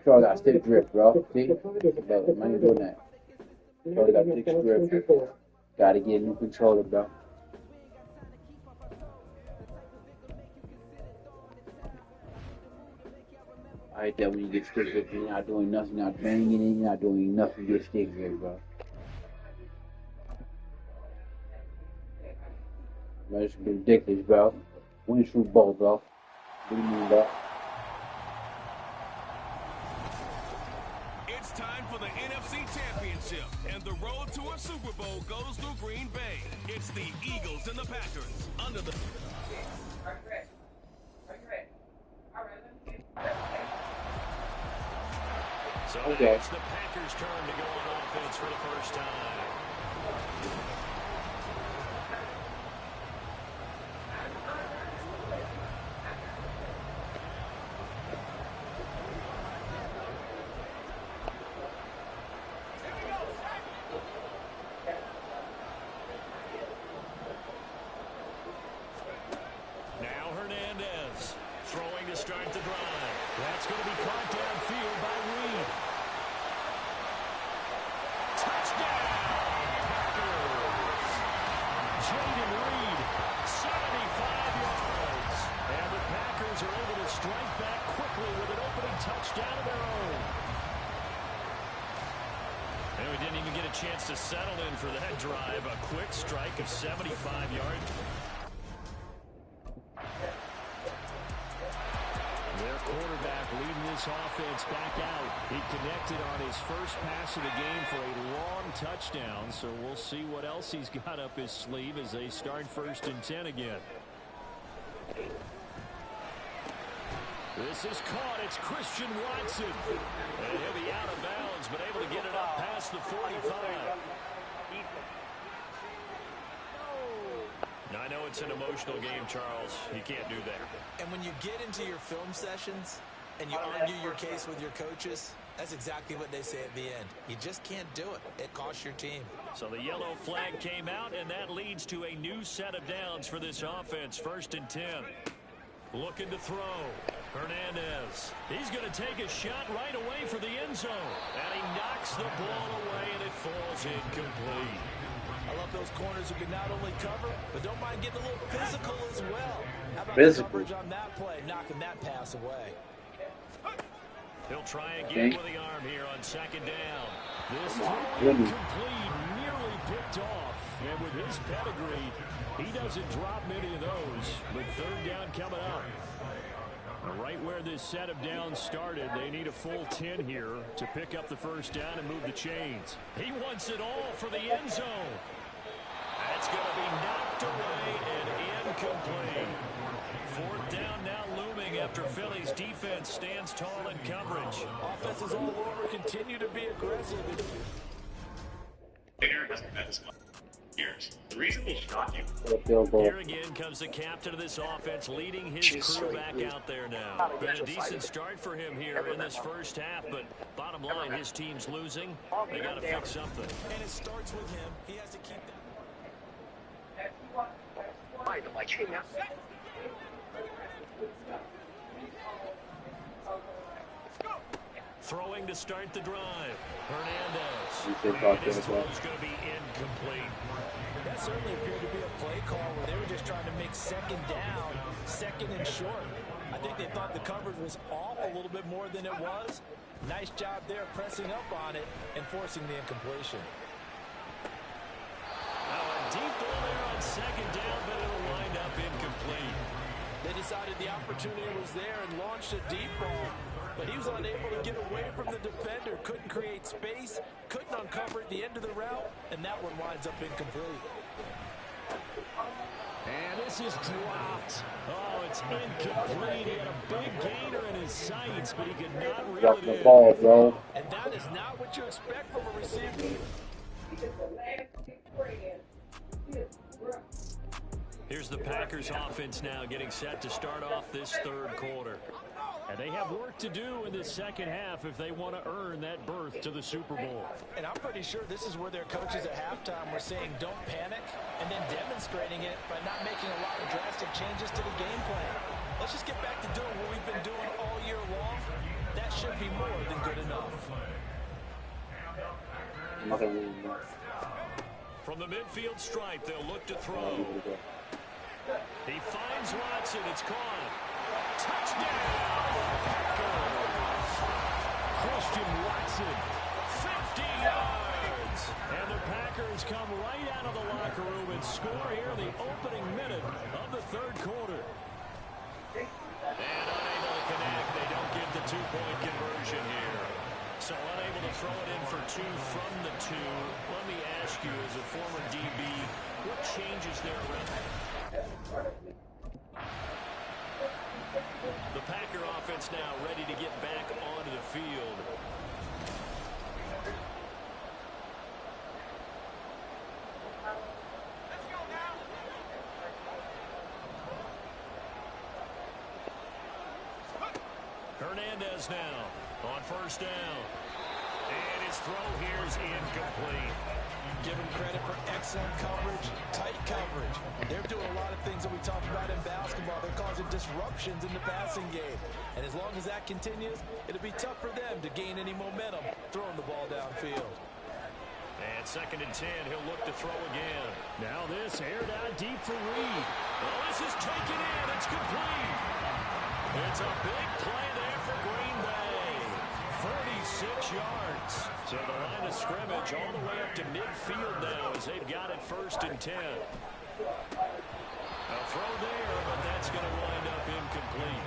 Charlie got stick grip, bro. See? Look, I ain't doing that. Charlie got stick grip. Gotta get a new controller, bro. I hate that when you get stick grip, you're not doing nothing, you're not banging it, you're not doing nothing, you get stick grip, bro. That's ridiculous, bro. Win Super Bowl, bro. What do you mean, bro? It's time for the NFC Championship, and the road to a Super Bowl goes through Green Bay. It's the Eagles and the Packers under the... So it's the Packers' turn to go on offense for the first time. Now Hernandez throwing to start the drive. That's going to be caught downfield by Reed. Touchdown, Packers! Jaden Reed, 75 yards. And the Packers are able to strike back quickly with an opening touchdown of their own. And we didn't even get a chance to settle in for that drive. A quick strike of 75 yards. Their quarterback leading this offense back out. He connected on his first pass of the game for a long touchdown, so we'll see what else he's got up his sleeve as they start 1st and 10 again. This is caught. It's Christian Watson. And he'll be out of bounds, but able to get it up past the 45. I know it's an emotional game, Charles. You can't do that. And when you get into your film sessions and you argue your case with your coaches, that's exactly what they say at the end. You just can't do it. It costs your team. So the yellow flag came out, and that leads to a new set of downs for this offense. 1st and 10. Looking to throw. Hernandez. He's going to take a shot right away for the end zone. And he knocks the ball away, and it falls incomplete. I love those corners who can not only cover, but don't mind getting a little physical as well. How about the coverage on that play, knocking that pass away? He'll try again with the arm here on 2nd down. This throw incomplete, nearly picked off. And with his pedigree, he doesn't drop many of those. But 3rd down coming up. Right where this set of downs started, they need a full 10 here to pick up the 1st down and move the chains. He wants it all for the end zone. That's going to be knocked away and incomplete. 4th down now looming after Philly's defense stands tall in coverage. Offenses all over continue to be aggressive. The reason they shot you. Here again comes the captain of this offense, leading his crew back out there now. Been a decent start for him here in this 1st half, but bottom line, his team's losing. They got to fix something. And it starts with him. He has to keep that. Throwing to start the drive. Hernandez. His throw's going to be incomplete. That certainly appeared to be a play call where they were just trying to make 2nd down, 2nd and short. I think they thought the coverage was off a little bit more than it was. Nice job there pressing up on it and forcing the incompletion. Now a deep ball there on 2nd down, but it'll wind up incomplete. They decided the opportunity was there and launched a deep ball, but he was unable to get away from the defender, couldn't create space, couldn't uncover at the end of the route, and that one winds up incomplete. And this is dropped. Oh, it's incomplete. He had a big gainer in his sights, but he could not reel it in. Ball, bro. And that is not what you expect from a receiver. Here's the Packers offense now getting set to start off this 3rd quarter. And they have work to do in this 2nd half if they want to earn that berth to the Super Bowl. And I'm pretty sure this is where their coaches at halftime were saying don't panic and then demonstrating it by not making a lot of drastic changes to the game plan. Let's just get back to doing what we've been doing all year long. That that should be more than good enough. From the midfield stripe, they'll look to throw. He finds Watson. It's caught. Touchdown! Packers! Christian Watson, 50 yards. And the Packers come right out of the locker room and score here in the opening minute of the third quarter. And unable to connect. They don't get the two-point conversion here. So unable to throw it in for two from the two. Let me ask you, as a former DB, what changes their record? The Packer offense now ready to get back onto the field. Hernandez now on first down. And his throw here is incomplete. Give him credit for excellent coverage, tight coverage. They're doing a lot of things that we talked about in basketball. They're causing disruptions in the passing game. And as long as that continues, it'll be tough for them to gain any momentum throwing the ball downfield. And 2nd and 10, he'll look to throw again. Now this aired out deep for Reed. Oh, this is taken in. It's complete. It's a big play there for Green Bay. 46 yards. So the line of scrimmage all the way up to midfield now as they've got it 1st and 10. A throw there, but that's going to wind up incomplete.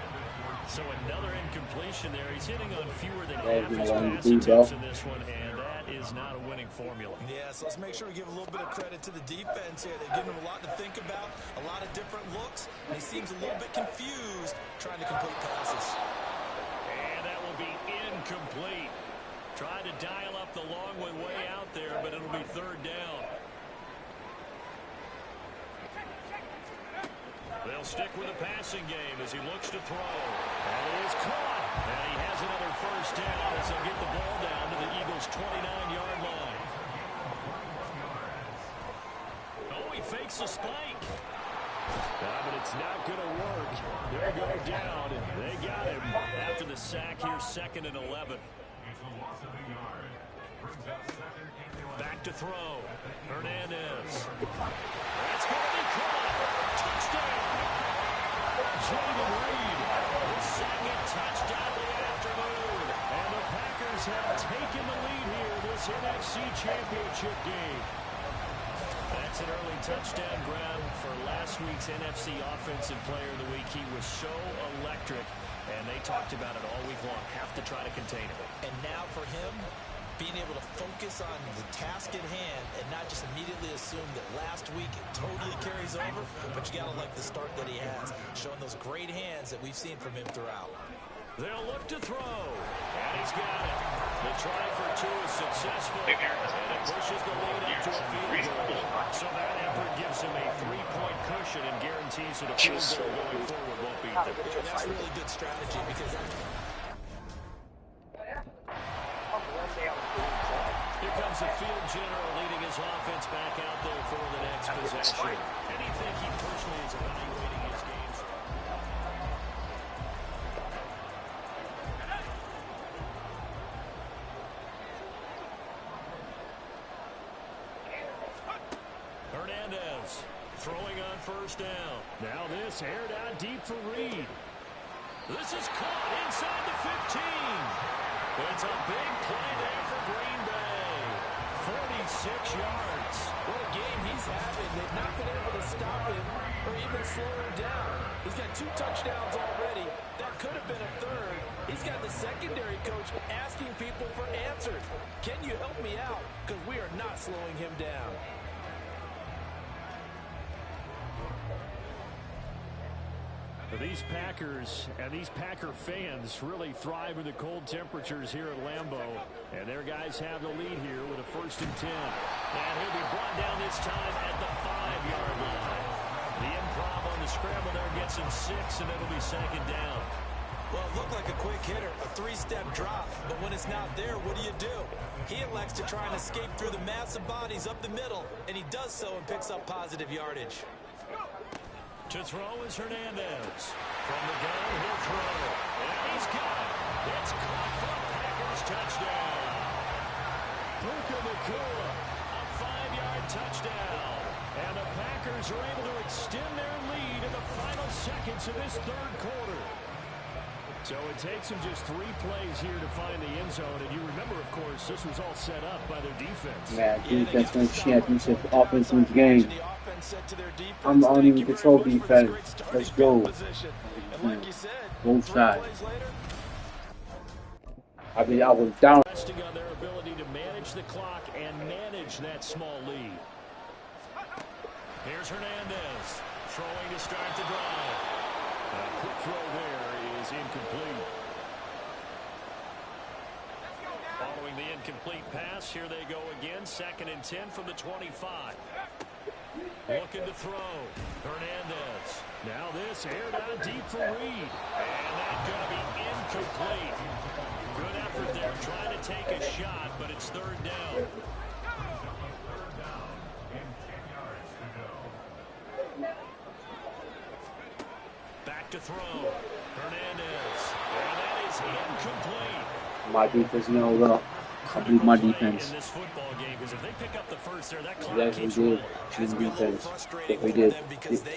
So another incompletion there. He's hitting on fewer than half his pass attempts in this one, and that is not a winning formula. Yeah, so let's make sure we give a little bit of credit to the defense here. They've given him a lot to think about, a lot of different looks, and he seems a little bit confused trying to complete passes. And that will be incomplete. Tried to dial up the long one way out there, but it'll be 3rd down. They'll stick with the passing game as he looks to throw. And he is caught. And he has another 1st down as they'll get the ball down to the Eagles' 29-yard line. Oh, he fakes a spike. But it's not going to work. They'll go down, and they got him after the sack here, 2nd and 11. Back to throw. Hernandez. That's going to be caught. Touchdown. Jaden Reed. His 2nd touchdown of the afternoon. And the Packers have taken the lead here this NFC Championship game. That's an early touchdown grab for last week's NFC Offensive Player of the Week. He was so electric, and they talked about it all week long. Have to try to contain him. And now for him, being able to focus on the task at hand and not just immediately assume that last week it totally carries over, but you got to like the start that he has, showing those great hands that we've seen from him throughout. They'll look to throw, and he's got it. The try for two is successful, and it pushes the lead up to a field goal. So that effort gives him a 3-point cushion and guarantees that a field goal going forward won't beat them. Yeah, that's really good strategy because here comes the field general leading his offense back out there for the next possession. And he think he personally is evaluating his games. Hernandez throwing on 1st down. Now this aired out deep for Reed. This is caught inside the 15. It's a big play there for Green Bay. 46 yards. what a game he's having. They've not been able to stop him or even slow him down. He's got 2 touchdowns already. That could have been a 3rd. He's got the secondary coach asking people for answers. Can you help me out? Because we are not slowing him down. These Packers and these Packer fans really thrive in the cold temperatures here at Lambeau. And their guys have the lead here with a 1st and 10. And he'll be brought down this time at the 5-yard line. The improv on the scramble there gets him 6, and it'll be 2nd down. Well, it looked like a quick hitter, a 3-step drop. But when it's not there, what do? He elects to try and escape through the massive bodies up the middle. And he does so and picks up positive yardage. To throw is Hernandez. From the gun, he'll throw. And he's got it. It's caught for a Packers touchdown. Puka Nacua, a 5-yard touchdown. And the Packers are able to extend their lead in the final seconds of this third quarter. So it takes them just 3 plays here to find the end zone. And you remember, of course, this was all set up by their defense. Yeah, defense wins championship, offense wins game. I don't even control defense. Let's go. Both sides. I mean, I was down. Resting on their ability to manage the clock and manage that small lead. Here's Hernandez throwing to start the drive. A quick throw there is incomplete. Following the incomplete pass, here they go again. 2nd and 10 from the 25. Looking to throw. Hernandez. Now this aired out deep for Reed. And that's going to be incomplete. Good effort there trying to take a shot, but it's 3rd down. Back to throw. Hernandez. And that is incomplete. My defense, no, I believe my defense. In this football game, because if they pick up the first there, that clock Yes, we keeps did. rolling. His defense. Yes, we did.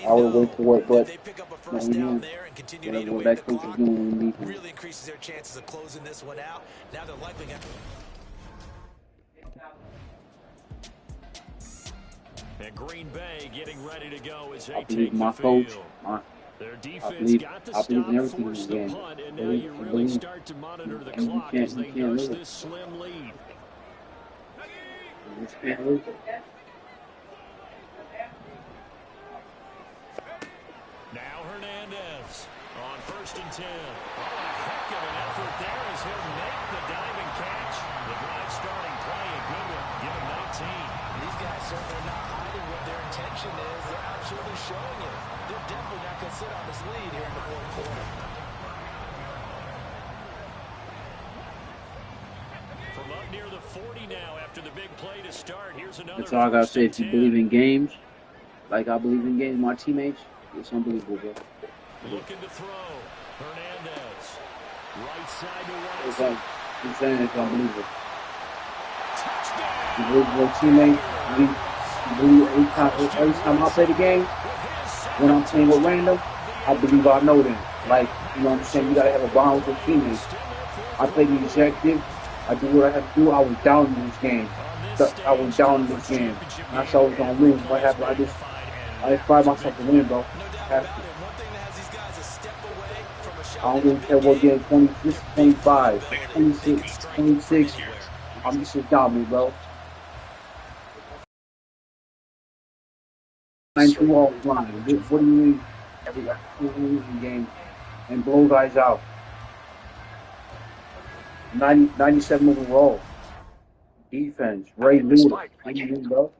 I would wait for it, but what that coach is doing really increases their chances of closing this one out. Now they're likely going to. And Green Bay getting ready to go as they I believe take my the coach. field. Their defense got the I believe stop, in everything in forced this the game. punt, and now you really start to monitor the clock as they nurse this slim lead. Now Hernandez on 1st and 10. Oh, a heck of an effort there as he'll make the diving catch. The drive starting play, a good one. Give him 19. These guys certainly not hiding what their intention is. They're absolutely showing it. They're definitely not going to sit on this lead here in the 4th quarter. From up near the 40 now after the big play to start. Here's another. That's all I gotta say. If you believe in games, like I believe in games, my teammates, it's unbelievable, bro. Looking to throw. Hernandez. Right side to It's Watson. like, I'm saying it's unbelievable. Touchdown. You believe in your teammates, you believe every time I play the game, when I'm playing with random, I believe I know them. Like, you know what I'm saying? You gotta have a bond with your teammates. I play the objective. I do what I have to do. I was down in this game. I was down in this game. And I said I was gonna win. What happened? I inspired myself to win, bro. I don't really care what game, 26, 25, 26, 26. I'm just dominant, bro. 9-2 all the line. What do you mean? Every losing game and blow guys out. 97 overall. Defense. Ray Lewis. Bro.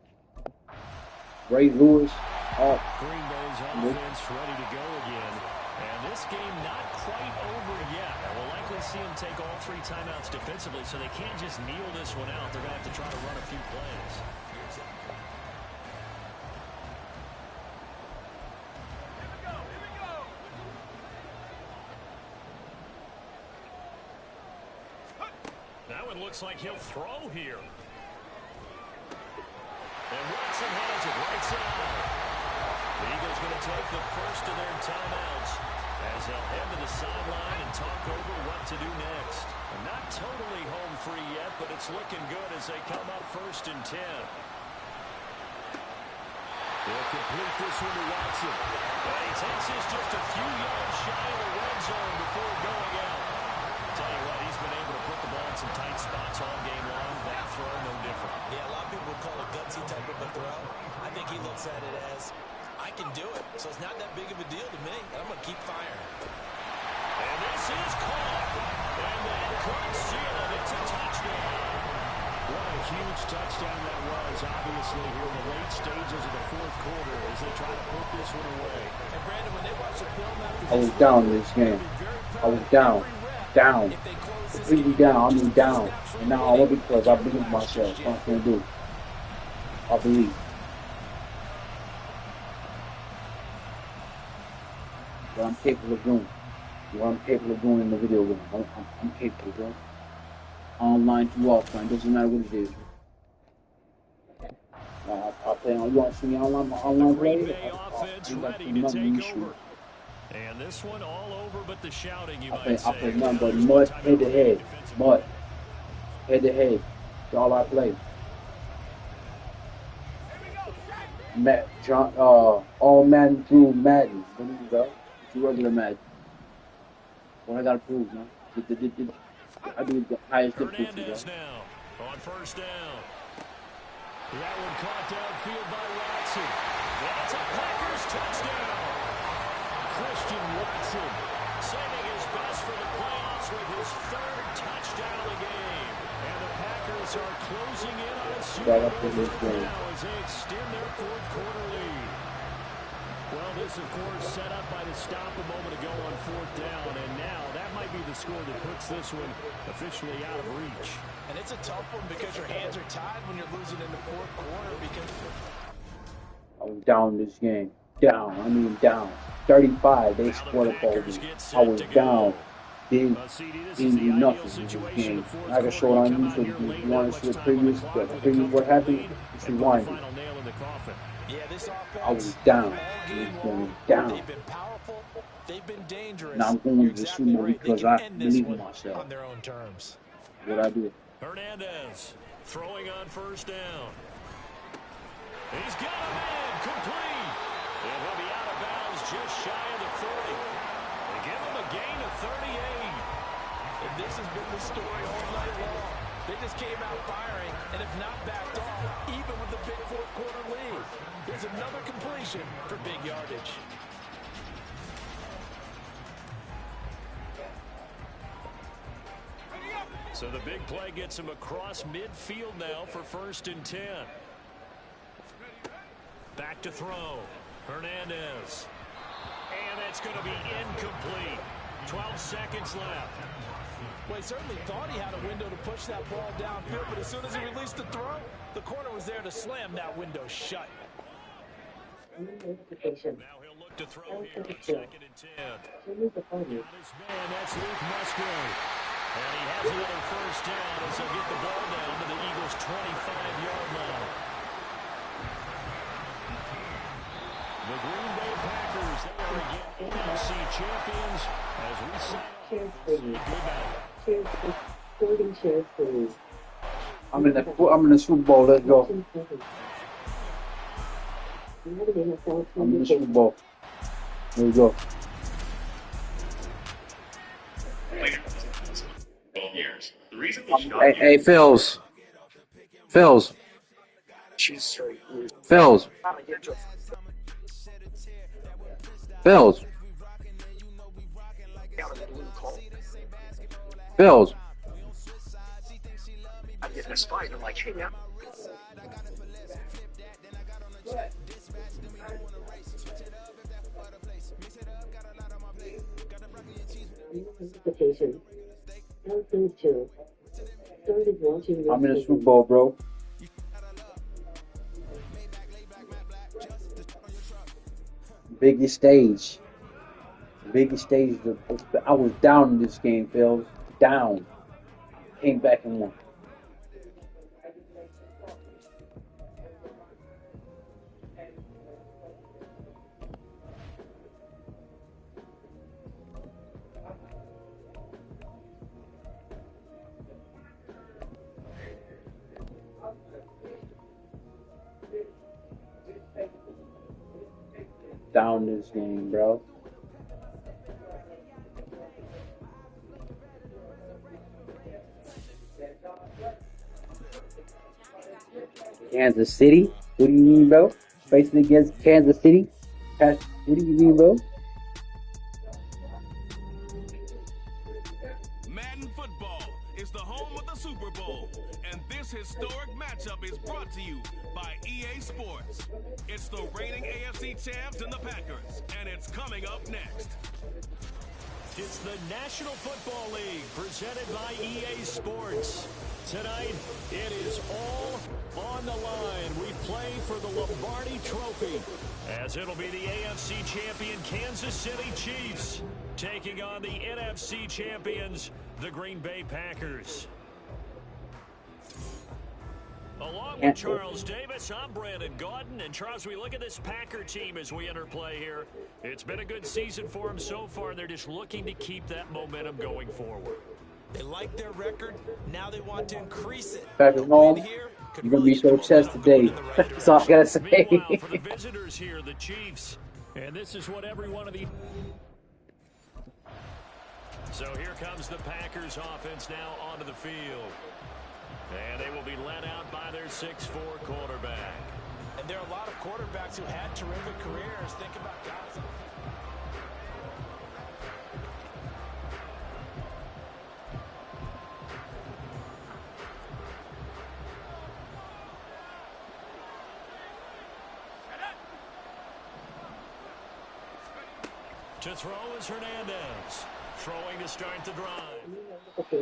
Ray Lewis. Green Bay's offense ready to go again. And this game not quite over yet. We'll likely see them take all 3 timeouts defensively, so they can't just kneel this one out. They're going to have to try to run a few plays. That one looks like he'll throw here. And Watson has it right side. The Eagles going to take the first of their timeouts as they'll head to the sideline and talk over what to do next. Not totally home free yet, but it's looking good as they come up 1st and 10. They'll complete this one to Watson. And he takes this just a few yards shy of the red zone before going out. Tell you what, he's been able to put the ball in some tight spots all game long. That throw, no different. Yeah, a lot of people would call it gutsy type of a throw. I think he looks at it as, I can do it, so it's not that big of a deal to me, and I'm going to keep firing. And this is caught. And that could seal it. It's a touchdown. What a huge touchdown that was, obviously, here in the late stages of the 4th quarter as they try to put this one away. And Brandon, when they watch the film after I was down in this game. I was down. Completely down. I mean down. And now I want to be because I believe in myself. What I'm going to do. I believe. What I'm capable of doing. what I'm capable of doing in the video game. I'm capable, bro. Online to offline, doesn't matter what it is. I'll play on. You want to see me online play? Offense ready to take over. And this one all over, but the shouting, you might say. I play nothing but mud head to head. Mud head to head. That's all I play. John, all Madden through Madden. There you go. It's a regular Madden. What I gotta prove, man. I do the highest difficulty, bro. Now on first down. That one caught downfield by Watson. That's a Packers touchdown. Christian Watson saving his best for the playoffs with his third touchdown of the game. And the Packers are closing in on a Super Bowl now as they extend their fourth quarter lead. Well, this, of course, set up by the stop a moment ago on fourth down, and now that might be the score that puts this one officially out of reach. And it's a tough one because your hands are tied when you're losing in the fourth quarter because... I was down this game. Down. 35, they scored a goal. I was down. Didn't do nothing in this game. I can show it on YouTube. If you want to see the previous what happened, just rewind it. I was down. Down. They've been powerful. They've been dangerous. Now I'm going to the Super Bowl because I believe in myself. On their own terms. What I do. Hernandez throwing on first down. He's got a man complete. And he'll be out of bounds just shy of the 40. They give him a gain of 38. And this has been the story all night long. They just came out firing and have not backed off, even with the big fourth quarter lead. Here's another completion for big yardage. So the big play gets him across midfield now for 1st and 10. Back to throw. Hernandez. And that's going to be incomplete. 12 seconds left. Well, he certainly thought he had a window to push that ball downfield, but as soon as he released the throw, the corner was there to slam that window shut. Now he'll look to throw here on 2nd and 10. Got his man, that's Luke Musgrave. And he has another first down as he'll get the ball down to the Eagles' 25-yard line. The Green Bay Packers, they are again NFC champions as we sign off. I'm in the Super Bowl. Let's go. I'm in the Super Bowl. There we go. Hey, Phils. Phils. I'm getting a spine. I'm like, hey, man. I'm in the Super Bowl, bro. Biggest stage. I was down in this game, Phil. Down. Came back and won. Down this game, bro. Kansas City? What do you mean, bro? Facing against Kansas City? What do you mean, bro? Madden football is the home of the Super Bowl, and this historic matchup is brought to you by EA Sports. It's the reigning AFC champs and the Packers, and it's coming up next. It's the National Football League presented by EA Sports. Tonight, it is all on the line. We play for the Lombardi Trophy, as it'll be the AFC champion Kansas City Chiefs taking on the NFC champions, the Green Bay Packers. Along with Charles Davis, I'm Brandon Gaudin. And Charles, we look at this Packer team as we enter play here. It's been a good season for them so far, and they're just looking to keep that momentum going forward. They like their record. Now they want to increase it. Packers home. You're going to be so obsessed today. That's all I got to say. Meanwhile, for the visitors here, the Chiefs. And this is what every one of the... So here comes the Packers offense now onto the field. And they will be led out by their 6'4" quarterback. And there are a lot of quarterbacks who had terrific careers. Think about guys. To throw is Hernandez. Throwing to start the drive. That'll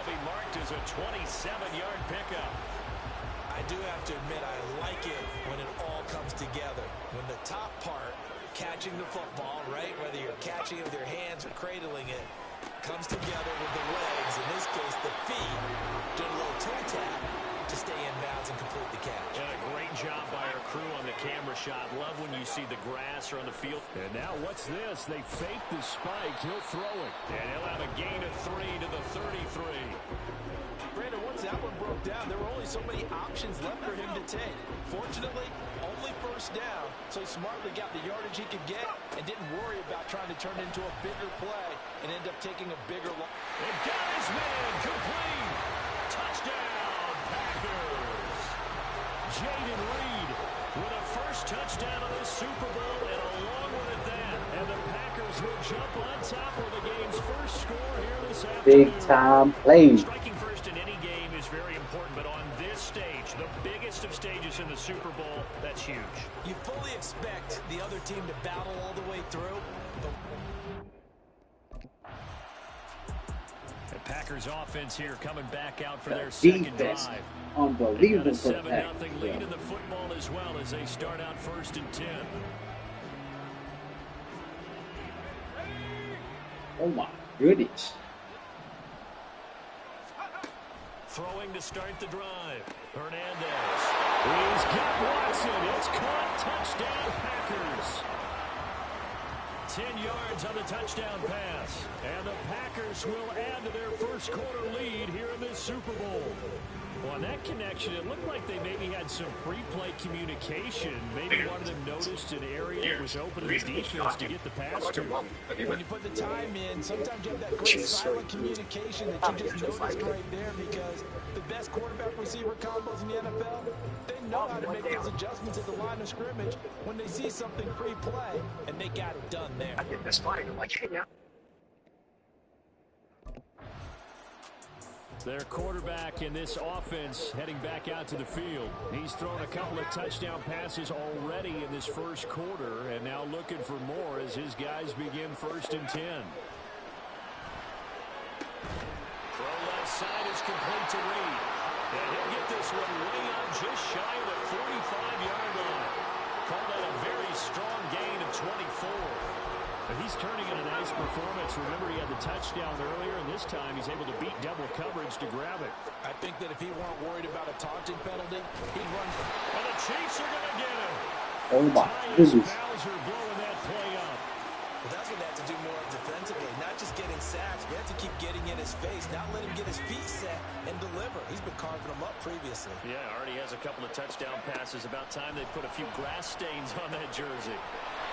be marked as a 27-yard pickup. I do have to admit, I like it when it all comes together. When the top part, catching the football, right, whether you're catching it with your hands or cradling it, comes together with the legs, in this case the feet, doing a little toe tap to stay in bounds and complete the catch. And a great job by our crew on the camera shot. Love when you see the grass or on the field. And now what's this? They fake the spike. He'll throw it. And he'll have a gain of 3 to the 33. Brandon, once that one broke down, there were only so many options left for him to take. Fortunately, only first down, so he smartly got the yardage he could get and didn't worry about trying to turn it into a bigger play and end up taking a bigger loss. And got his man complete. Touchdown, Packers. Jaden Reed with a first touchdown of the Super Bowl, and along with it that. And the Packers will jump on top of the game's first score here this afternoon. Big time play. Striking first in any game is very important, but on this stage, the biggest of stages in the Super Bowl, that's huge. You fully expect the other team to battle all the way through. The Packers offense here coming back out for their second drive. Unbelievable. They got a 7-0 lead in the football as well as they start out 1st and 10. Oh my goodness. Throwing to start the drive. Hernandez. He's got Watson. It's caught. Touchdown, Packers. 10 yards on the touchdown pass. And the Packers will add to their first quarter lead here in this Super Bowl. Well, on that connection, it looked like they maybe had some pre-play communication. Maybe one of them noticed an area that was open to the defense to get the pass to. When you put the time in, sometimes you have that great silent communication that you just noticed right there, because the best quarterback-receiver combos in the NFL, they know how to make those adjustments at the line of scrimmage when they see something pre-play, and they got it done there. I did this fine. I'm like, hey, now. Their quarterback in this offense heading back out to the field. He's thrown a couple of touchdown passes already in this first quarter, and now looking for more as his guys begin 1st and 10. Throw left side is complete to Reed. And he'll get this one way up just shy of the 45-yard line. Call that a very strong gain of 24. But he's turning in a nice performance. Remember, he had the touchdown earlier, and this time he's able to beat double coverage to grab it. I think that if he weren't worried about a taunting penalty, he'd run. And the Chiefs are going to get him. Oh my goodness. Bowser blowing that play up. Well, that's what they have to do more defensively, not just getting sacks. We have to keep getting in his face, not let him get his feet set and deliver. He's been carving them up previously. Yeah, already has a couple of touchdown passes. About time they put a few grass stains on that jersey.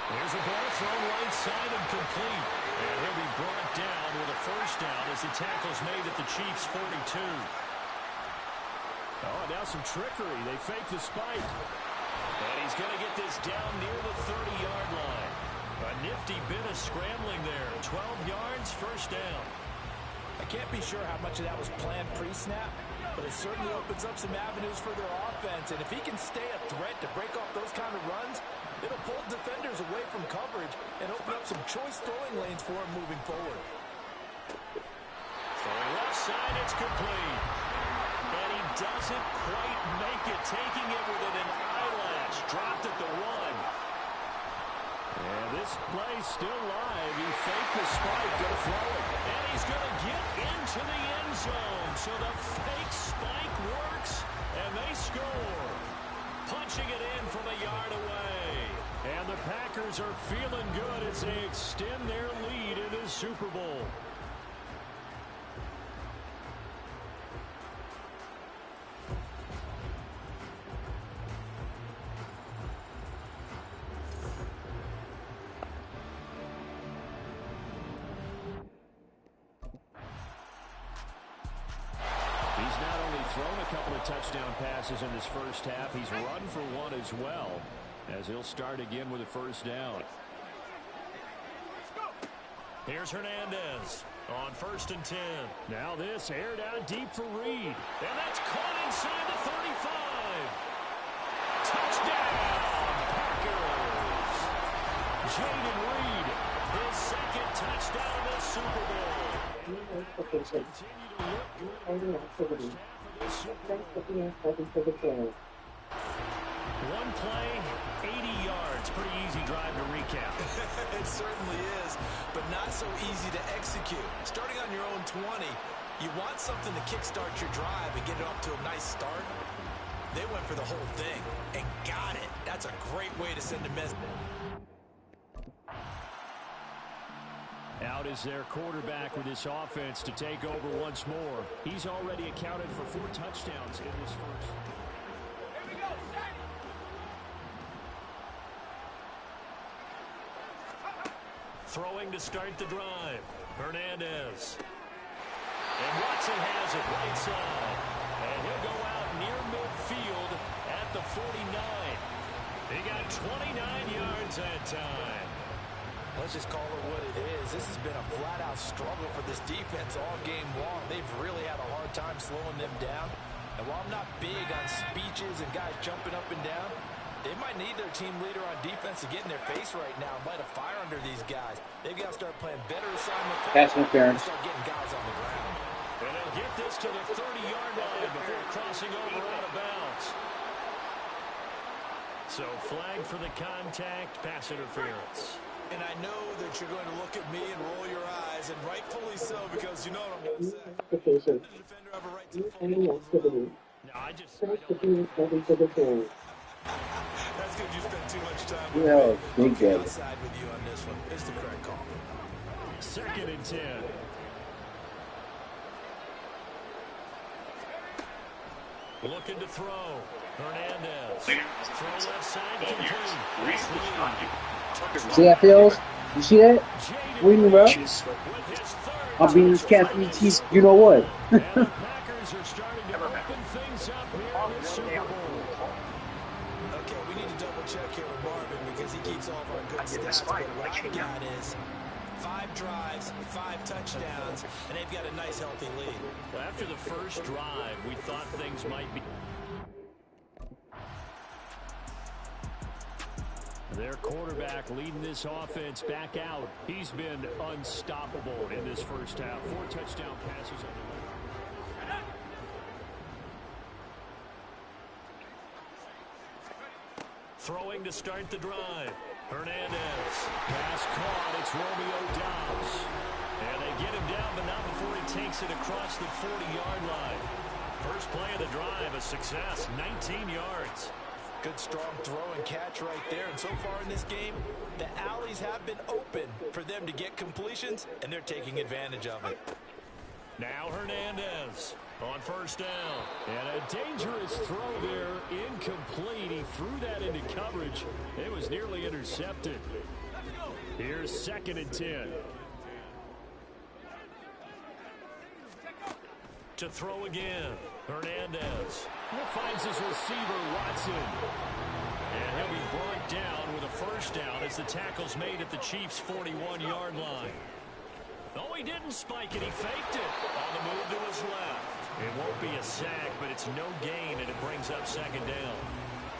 There's a ball thrown right side and complete. And he'll be brought down with a first down as the tackle's made at the Chiefs' 42. Oh, now some trickery. They fake the spike. And he's going to get this down near the 30-yard line. A nifty bit of scrambling there. 12 yards, first down. I can't be sure how much of that was planned pre-snap, but it certainly opens up some avenues for their offense. And if he can stay a threat to break off those kind of runs, it'll pull defenders away from coverage and open up some choice throwing lanes for him moving forward. Throwing left side, it's complete. And he doesn't quite make it, taking it within an eyelash. Dropped at the 1. And this play's still live. He faked the spike, gonna throw it. And he's gonna get into the end zone. So the fake spike works, and they score. Punching it in from a yard away. And the Packers are feeling good as they extend their lead in the Super Bowl. He's not only thrown a couple of touchdown passes in this first half, he's run for one as well, as he'll start again with a first down. Here's Hernandez on 1st and 10. Now this aired out deep for Reed. And that's caught inside the 35. Touchdown, Packers. Jaden Reed, his second touchdown in the Super Bowl. One play, 80 yards. Pretty easy drive to recap. It certainly is, but not so easy to execute. Starting on your own 20, you want something to kickstart your drive and get it off to a nice start. They went for the whole thing and got it. That's a great way to send a message. Out is their quarterback with this offense to take over once more. He's already accounted for 4 touchdowns in this first. Here we go, Throwing to start the drive. Hernandez. And Watson has it right side. And he'll go out near midfield at the 49. He got 29 yards that time. Let's just call it what it is. This has been a flat-out struggle for this defense all game long. They've really had a hard time slowing them down. And while I'm not big on speeches and guys jumping up and down, they might need their team leader on defense to get in their face right now and light a fire under these guys. They've got to start playing better assignment Pass interference. and start getting guys on the ground. And they'll get this to the 30-yard line before crossing over out of bounds. So flag for the contact, pass interference. And I know that you're going to look at me and roll your eyes, and rightfully so, because you know what I'm going to say. Does the defender have a right to No, I don't. That's good. You spent too much time with Yeah, me. big guy. Outside with you on this one. It's the correct call. 2nd and 10. Looking to throw. Hernandez. Throw left side. Complete. See that, Phils? You see that? What do you mean, bro? With his third I'm being this cat he's you know what? And the Packers are starting to open things up here in the Super Bowl. Okay, we need to double check here with Marvin because he keeps all of our good stats. But what I've got is 5 drives, 5 touchdowns, and they've got a nice healthy lead. Well, after the first drive, we thought things might be. Their quarterback leading this offense back out. He's been unstoppable in this first half. 4 touchdown passes on the way. Throwing to start the drive. Hernandez. Pass caught. It's Romeo Doubs. And they get him down, but not before he takes it across the 40-yard line. First play of the drive, a success. 19 yards. Good strong throw and catch right there. And so far in this game, the alleys have been open for them to get completions, and they're taking advantage of it. Now Hernandez on first down. And a dangerous throw there, incomplete. He threw that into coverage. It was nearly intercepted. Here's 2nd and 10. To throw again. Hernandez finds his receiver, Watson. And he'll be brought down with a first down as the tackle's made at the Chiefs' 41-yard line. Oh, he didn't spike it. He faked it on the move to his left. It won't be a sack, but it's no gain, and it brings up second down.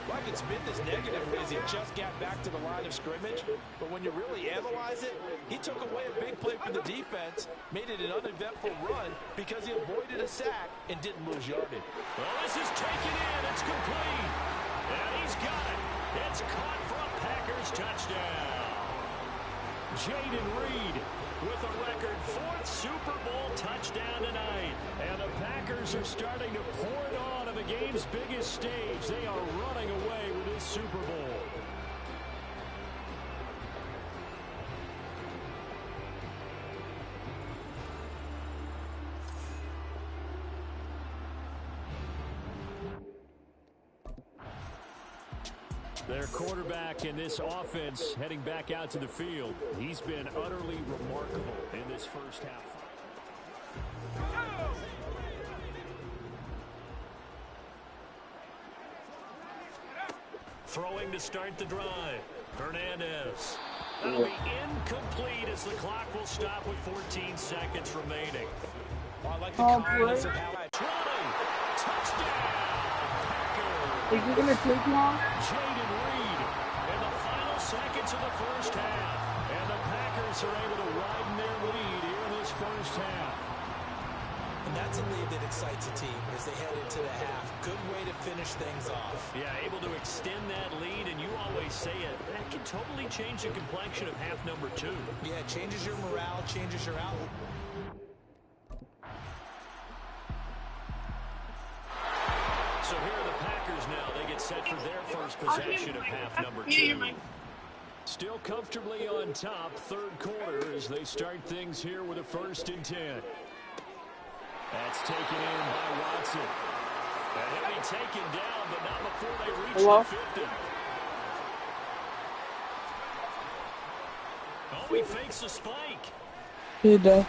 Well, I can spin this negatively as he just got back to the line of scrimmage, but when you really analyze it, he took away a big play for the defense, made it an uneventful run because he avoided a sack and didn't lose yardage. Well, this is taken in. It's complete. And he's got it. It's caught for a Packers touchdown. Jaden Reed with a record 4th Super Bowl touchdown tonight. And the Packers are starting to pour it on the game's biggest stage. They are running away with this Super Bowl. Their quarterback in this offense heading back out to the field. He's been utterly remarkable in this first half. Throwing to start the drive. Hernandez. That'll be incomplete as the clock will stop with 14 seconds remaining. Oh, I like the confidence of how touchdown. Is it going to take long? Jaden Reed in the final seconds of the first half. And the Packers are able to widen their lead here in this first half. And that's a lead that excites a team as they head into the half. Good way to finish things off. Yeah, able to extend that lead, and you always say it. That can totally change the complexion of half number 2. Yeah, it changes your morale, changes your outlook. So here are the Packers now. They get set for their first possession of half number 2. Still comfortably on top, third quarter, as they start things here with a 1st and 10. That's taken in by Watson. And he'll be taken down, but not before they reach the 50. Oh, he fakes a spike. He did. And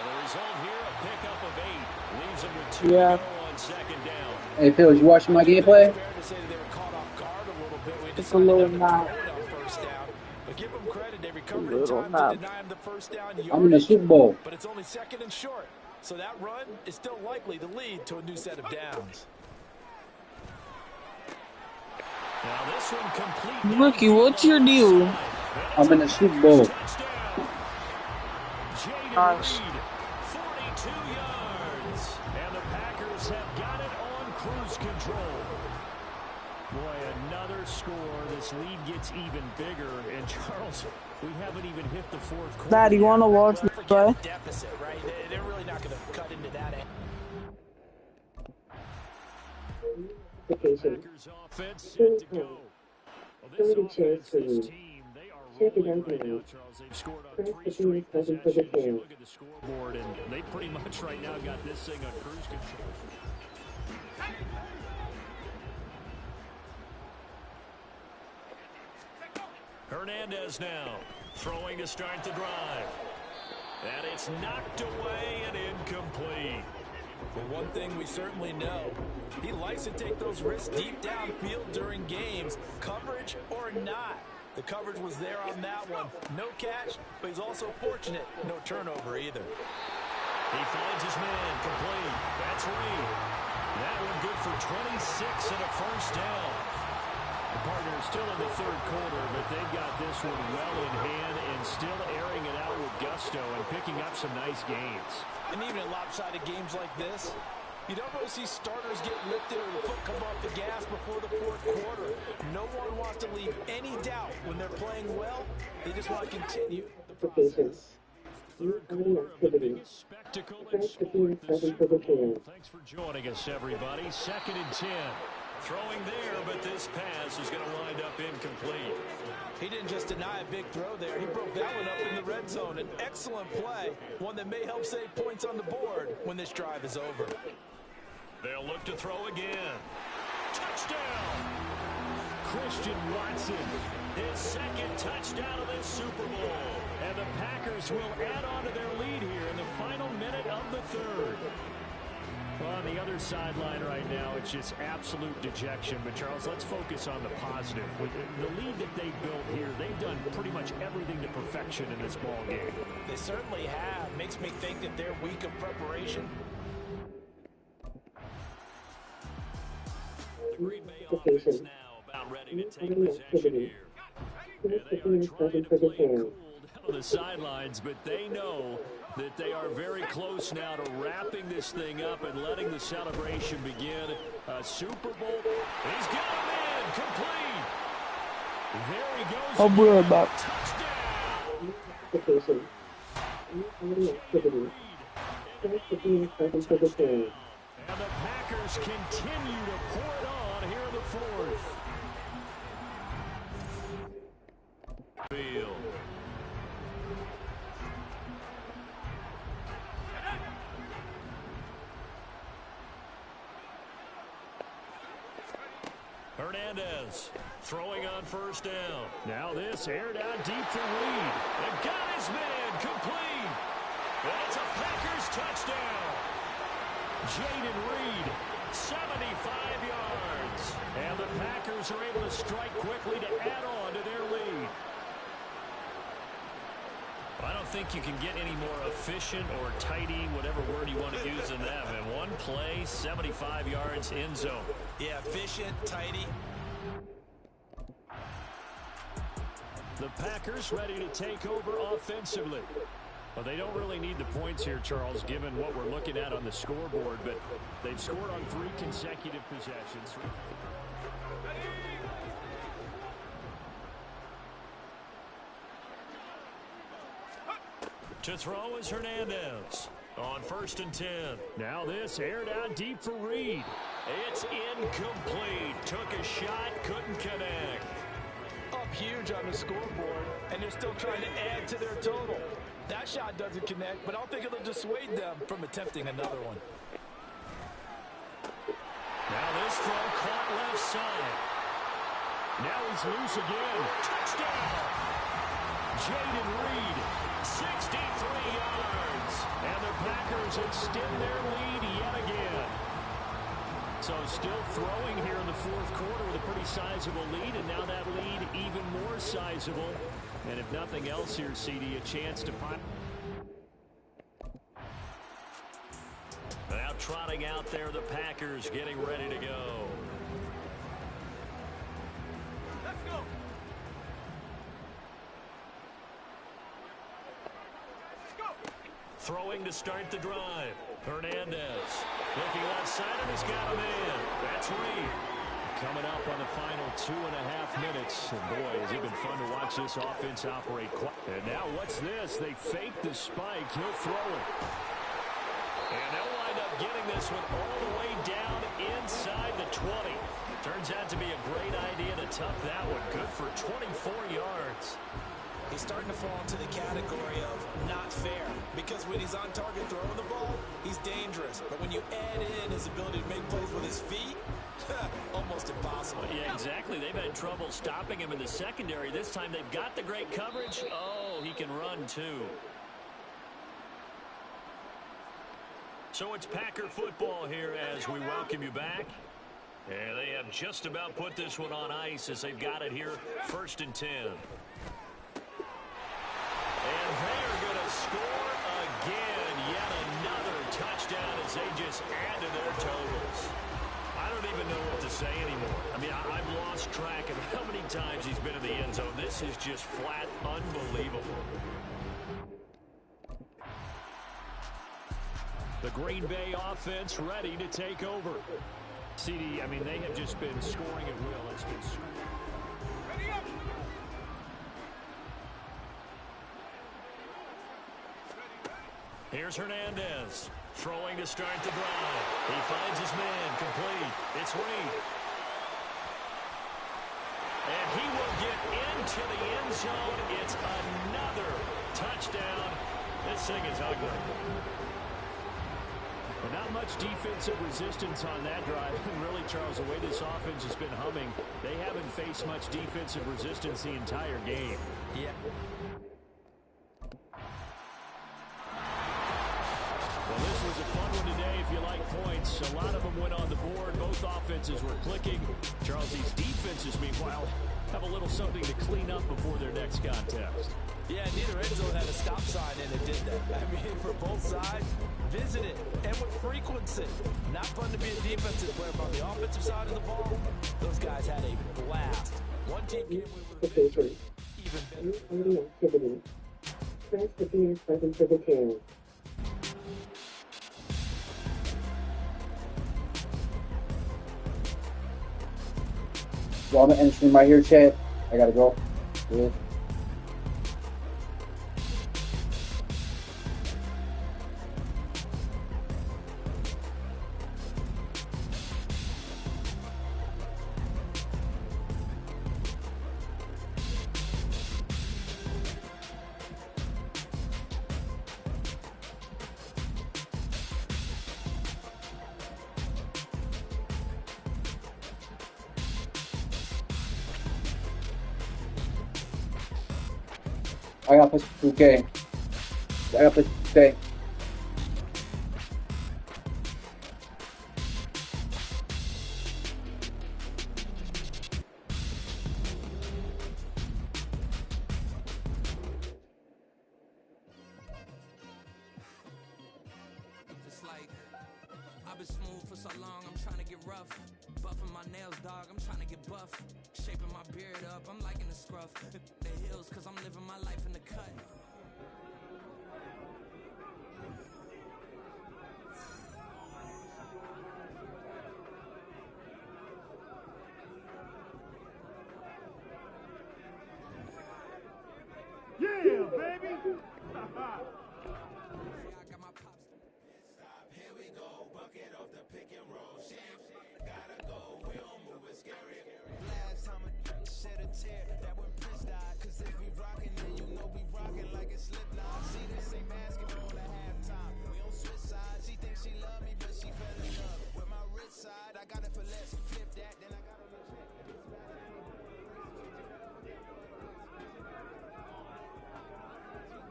the result here, a pickup of 8. Leaves him with 2 to go on second down. Hey, Phil, you watching my gameplay? It's a little not. But give them credit, they recovered in time to deny him the first down yardage. I'm in the Super Bowl. But it's only 2nd and short. So that run is still likely to lead to a new set of downs. Now this one complete. Rookie, what's your deal? I'm in the Super Bowl. Nice. 42 yards. And the Packers have got it on cruise control. Boy, another score. This lead gets even bigger. And Charles, we haven't even hit the 4th quarter. Dad, you want to watch me play? Deficit, right? They're really not going to cut into that end. Packers offense set to go. Well, this offense, this team, they are rolling right now, Charles. They've scored on 3 straight possessions. You look at the scoreboard, and they pretty much right now got this thing on cruise control. Hernandez now throwing to start the drive. And it's knocked away and incomplete. But one thing we certainly know, he likes to take those risks deep downfield during games, coverage or not. The coverage was there on that one. No catch, but he's also fortunate. No turnover either. He finds his man complete. That's Reed. That one good for 26 and a first down. The partners still in the 3rd quarter, but they've got this one well in hand and still airing it out with gusto and picking up some nice gains. And even in lopsided games like this, you don't really see starters get lifted or the foot come off the gas before the 4th quarter. No one wants to leave any doubt when they're playing well. They just want to continue the process. 3rd quarter of the biggest spectacle in sport, the Super Bowl. Thanks for joining us, everybody. 2nd and 10. Throwing there, but this pass is going to wind up incomplete. He didn't just deny a big throw there. He broke that one up in the red zone. An excellent play, one that may help save points on the board when this drive is over. They'll look to throw again. Touchdown! Christian Watson, his 2nd touchdown of this Super Bowl. And the Packers will add on to their lead here in the final minute of the 3rd. Well, on the other sideline right now, it's just absolute dejection. But, Charles, let's focus on the positive. With the lead that they've built here, they've done pretty much everything to perfection in this ball game. They certainly have. Makes me think that their week of preparation Green Bay offense now about ready to take possession here. And they are trying to play it cool down on the sidelines, but they know that they are very close now to wrapping this thing up and letting the celebration begin. A Super Bowl. He's got him in. Complete. There he goes. I'm worried about Touchdown. And the Packers continue to pour it on here in the fourth. Field. Hernandez throwing on first down. Now this aired out deep for Reed. And got his man complete. And it's a Packers touchdown. Jaden Reed, 75 yards. And the Packers are able to strike quickly to add on to their lead. I don't think you can get any more efficient or tidy, whatever word you want to use in that. And one play, 75 yards, end zone. Yeah, efficient, tidy. The Packers ready to take over offensively. Well, they don't really need the points here, Charles, given what we're looking at on the scoreboard, but they've scored on 3 consecutive possessions. To throw is Hernandez on 1st and 10. Now this aired out deep for Reed. It's incomplete. Took a shot, couldn't connect. Up huge on the scoreboard, and they're still trying to add to their total. That shot doesn't connect, but I don't think it'll dissuade them from attempting another one. Now this throw caught left side. Now he's loose again. Touchdown! Jaden Reed, 63 yards. And the Packers extend their lead yet again. So still throwing here in the fourth quarter with a pretty sizable lead, and now that lead even more sizable. And if nothing else here, CD, a chance to find. Now trotting out there, the Packers getting ready to go. Let's go. Throwing to start the drive. Hernandez looking left side, and he's got a man. That's Reed. Coming up on the final 2.5 minutes. And boy, has it been fun to watch this offense operate. And now what's this? They fake the spike. He'll throw it. And they'll wind up getting this one all the way down inside the 20. Turns out to be a great idea to tuck that one. Good for 24 yards. He's starting to fall into the category of not fair, because when he's on target throwing the ball, he's dangerous. But when you add in his ability to make plays with his feet, almost impossible. Yeah, exactly. They've had trouble stopping him in the secondary. This time they've got the great coverage. Oh, he can run too. So it's Packer football here as we welcome you back. And they have just about put this one on ice as they've got it here, 1st and 10. And they're going to score again. Yet another touchdown as they just add to their totals. I don't even know what to say anymore. I mean, I've lost track of how many times he's been in the end zone. This is just flat unbelievable. The Green Bay offense ready to take over. CD, I mean, they have just been scoring at will. It's been Ready up. Here's Hernandez throwing to start the drive. He finds his man complete. It's Reed. And he will get into the end zone. It's another touchdown. This thing is ugly. But not much defensive resistance on that drive. And really, Charles, the way this offense has been humming, they haven't faced much defensive resistance the entire game. Yeah. Well, this was a fun one today if you like points. A lot of them went on the board. Both offenses were clicking. Charles, these defenses, meanwhile, have a little something to clean up before their next contest. Yeah, neither end zone had a stop sign, and it did that. I mean, for both sides, visit it, and with frequency. Not fun to be a defensive player, but on the offensive side of the ball, those guys had a blast. One team came away with a victory, even better. Activity. Press the PS button for details. Well, I'm gonna end stream right here, chat. I gotta go. Yeah. I gotta play 2K. I gotta play 2K. It's like I've been smooth for so long, I'm trying to get rough. Buffing my nails, dog, I'm trying to get buff. Shaping my beard up, I'm liking the scruff. The hills, cause I'm living my life in the cut. Yeah, baby! Here we go, bucket off the pick and roll. Gotta go, we don't move it scary. Last time I shed a tear, that when Prince died. Cause if we rockin', then you know we rockin' like it's Slipknot. See, this ain't basketball at halftime. We don't switch sides. She thinks she love me, but she fell in love with my rich side. I got it for less. Flip that, then I got on the check.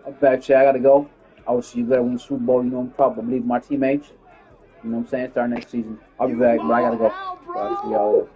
I'm back, chat. I gotta go. I will see you later when the Super Bowl. You know, I'm probably leave my teammates. You know what I'm saying? Start next season. I'll be back, but I gotta go. I'll see y'all later.